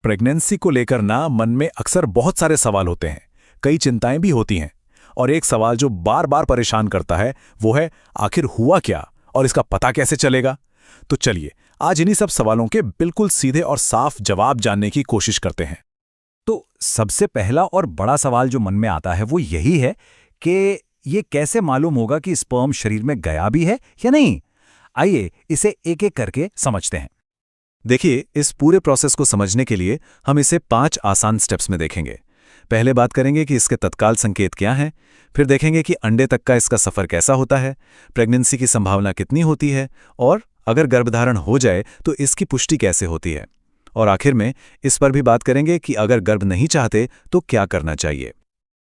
Pregnancy को लेकर ना मन में अक्सर बहुत सारे सवाल होते हैं, कई चिंताएं भी होती हैं। और एक सवाल जो बार बार परेशान करता है वो है आखिर हुआ क्या और इसका पता कैसे चलेगा। तो चलिए आज इन्हीं सब सवालों के बिल्कुल सीधे और साफ जवाब जानने की कोशिश करते हैं। तो सबसे पहला और बड़ा सवाल जो मन में आता है वो यही है कि ये कैसे मालूम होगा कि स्पर्म शरीर में गया भी है या नहीं। आइए इसे एक एक करके समझते हैं। देखिए, इस पूरे प्रोसेस को समझने के लिए हम इसे 5 आसान स्टेप्स में देखेंगे। पहले बात करेंगे कि इसके तत्काल संकेत क्या हैं, फिर देखेंगे कि अंडे तक का इसका सफ़र कैसा होता है, प्रेगनेंसी की संभावना कितनी होती है, और अगर गर्भधारण हो जाए तो इसकी पुष्टि कैसे होती है, और आखिर में इस पर भी बात करेंगे कि अगर गर्भ नहीं चाहते तो क्या करना चाहिए।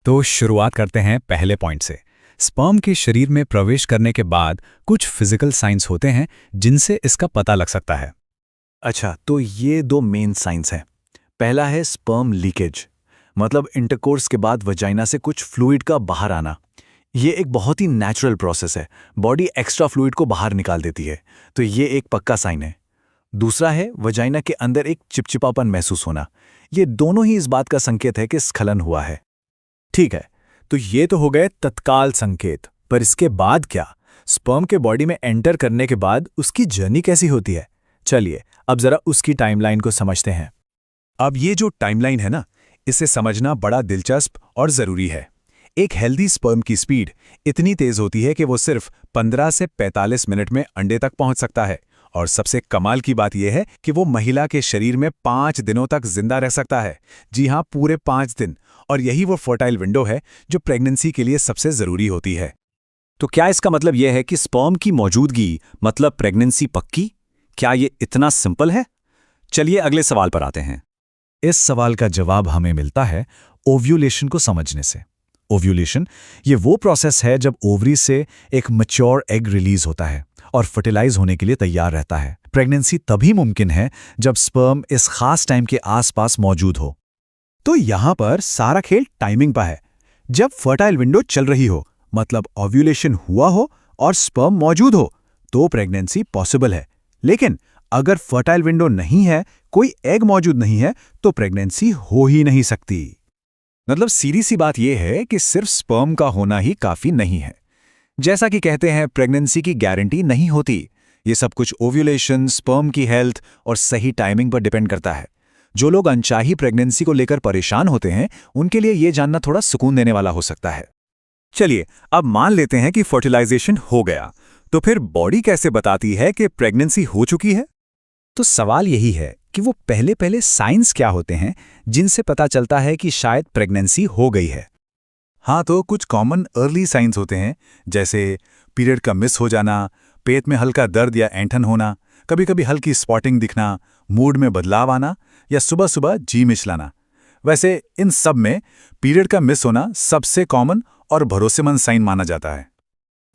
तो शुरुआत करते हैं पहले पॉइंट से। स्पर्म के शरीर में प्रवेश करने के बाद कुछ फिजिकल साइंस होते हैं जिनसे इसका पता लग सकता है। अच्छा, तो ये 2 मेन साइंस हैं। पहला है स्पर्म लीकेज, मतलब इंटरकोर्स के बाद वजाइना से कुछ फ्लूइड का बाहर आना। ये एक बहुत ही नेचुरल प्रोसेस है, बॉडी एक्स्ट्रा फ्लूइड को बाहर निकाल देती है, तो ये एक पक्का साइन है। दूसरा है वजाइना के अंदर एक चिपचिपापन महसूस होना। ये दोनों ही इस बात का संकेत है कि स्खलन हुआ है। ठीक है, तो ये तो हो गए तत्काल संकेत, पर इसके बाद क्या? स्पर्म के बॉडी में एंटर करने के बाद उसकी जर्नी कैसी होती है? चलिए अब जरा उसकी टाइमलाइन को समझते हैं। अब ये जो टाइमलाइन है ना, इसे समझना बड़ा दिलचस्प और ज़रूरी है। एक हेल्दी स्पर्म की स्पीड इतनी तेज़ होती है कि वो सिर्फ 15 से 45 मिनट में अंडे तक पहुंच सकता है, और सबसे कमाल की बात यह है कि वो महिला के शरीर में 5 दिनों तक जिंदा रह सकता है। जी हाँ, पूरे 5 दिन। और यही वो फर्टाइल विंडो है जो प्रेगनेंसी के लिए सबसे ज़रूरी होती है। तो क्या इसका मतलब यह है कि स्पर्म की मौजूदगी मतलब प्रेगनेंसी पक्की? क्या ये इतना सिंपल है? चलिए अगले सवाल पर आते हैं। इस सवाल का जवाब हमें मिलता है ओव्यूलेशन को समझने से। ओव्यूलेशन ये वो प्रोसेस है जब ओवरी से एक मैच्योर एग रिलीज होता है और फर्टिलाइज होने के लिए तैयार रहता है। प्रेगनेंसी तभी मुमकिन है जब स्पर्म इस खास टाइम के आसपास मौजूद हो। तो यहां पर सारा खेल टाइमिंग पर है। जब फर्टाइल विंडो चल रही हो, मतलब ओव्यूलेशन हुआ हो और स्पर्म मौजूद हो, तो प्रेगनेंसी पॉसिबल है। लेकिन अगर फर्टाइल विंडो नहीं है, कोई एग मौजूद नहीं है, तो प्रेगनेंसी हो ही नहीं सकती। मतलब सीधी सी बात यह है कि सिर्फ स्पर्म का होना ही काफी नहीं है। जैसा कि कहते हैं, प्रेगनेंसी की गारंटी नहीं होती। ये सब कुछ ओव्यूलेशन, स्पर्म की हेल्थ और सही टाइमिंग पर डिपेंड करता है। जो लोग अनचाही प्रेगनेंसी को लेकर परेशान होते हैं, उनके लिए ये जानना थोड़ा सुकून देने वाला हो सकता है। चलिए अब मान लेते हैं कि फर्टिलाइजेशन हो गया, तो फिर बॉडी कैसे बताती है कि प्रेगनेंसी हो चुकी है? तो सवाल यही है कि वो पहले साइंस क्या होते हैं जिनसे पता चलता है कि शायद प्रेगनेंसी हो गई है। हाँ, तो कुछ कॉमन अर्ली साइंस होते हैं, जैसे पीरियड का मिस हो जाना, पेट में हल्का दर्द या ऐंठन होना, कभी कभी हल्की स्पॉटिंग दिखना, मूड में बदलाव आना, या सुबह सुबह जी मिचलाना। वैसे इन सब में पीरियड का मिस होना सबसे कॉमन और भरोसेमंद साइन माना जाता है।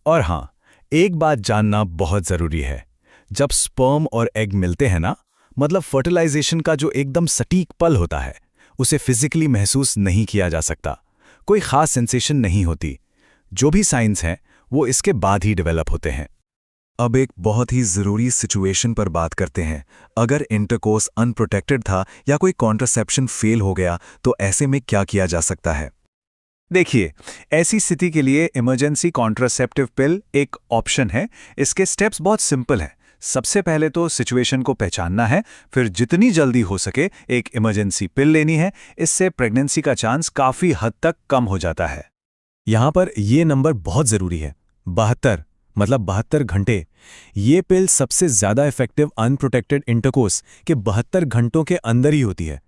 और हाँ, एक बात जानना बहुत जरूरी है। जब स्पर्म और एग मिलते हैं ना, मतलब फर्टिलाइजेशन का जो एकदम सटीक पल होता है, उसे फिजिकली महसूस नहीं किया जा सकता। कोई खास सेंसेशन नहीं होती। जो भी साइंस हैं वो इसके बाद ही डेवलप होते हैं। अब एक बहुत ही ज़रूरी सिचुएशन पर बात करते हैं। अगर इंटरकोर्स अनप्रोटेक्टेड था या कोई कॉन्ट्रासेप्शन फेल हो गया, तो ऐसे में क्या किया जा सकता है? देखिए, ऐसी स्थिति के लिए इमरजेंसी कॉन्ट्रासेप्टिव पिल एक ऑप्शन है। इसके स्टेप्स बहुत सिंपल हैं। सबसे पहले तो सिचुएशन को पहचानना है, फिर जितनी जल्दी हो सके एक इमरजेंसी पिल लेनी है। इससे प्रेगनेंसी का चांस काफ़ी हद तक कम हो जाता है। यहाँ पर ये नंबर बहुत ज़रूरी है, 72 मतलब 72 घंटे। ये पिल सबसे ज़्यादा इफेक्टिव अनप्रोटेक्टेड इंटरकोर्स के 72 घंटों के अंदर ही होती है।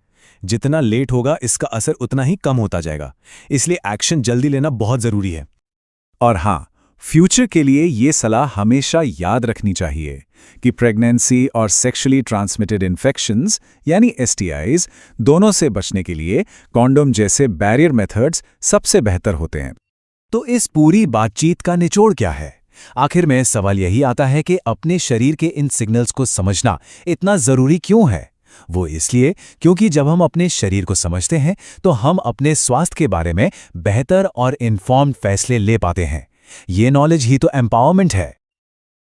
जितना लेट होगा इसका असर उतना ही कम होता जाएगा, इसलिए एक्शन जल्दी लेना बहुत ज़रूरी है। और हाँ, फ्यूचर के लिए ये सलाह हमेशा याद रखनी चाहिए कि प्रेगनेंसी और सेक्सुअली ट्रांसमिटेड इन्फेक्शंस यानी STIs दोनों से बचने के लिए कॉन्डोम जैसे बैरियर मेथड्स सबसे बेहतर होते हैं। तो इस पूरी बातचीत का निचोड़ क्या है? आखिर में सवाल यही आता है कि अपने शरीर के इन सिग्नल्स को समझना इतना ज़रूरी क्यों है? वो इसलिए क्योंकि जब हम अपने शरीर को समझते हैं तो हम अपने स्वास्थ्य के बारे में बेहतर और इन्फॉर्म्ड फैसले ले पाते हैं। ये नॉलेज ही तो एम्पावरमेंट है।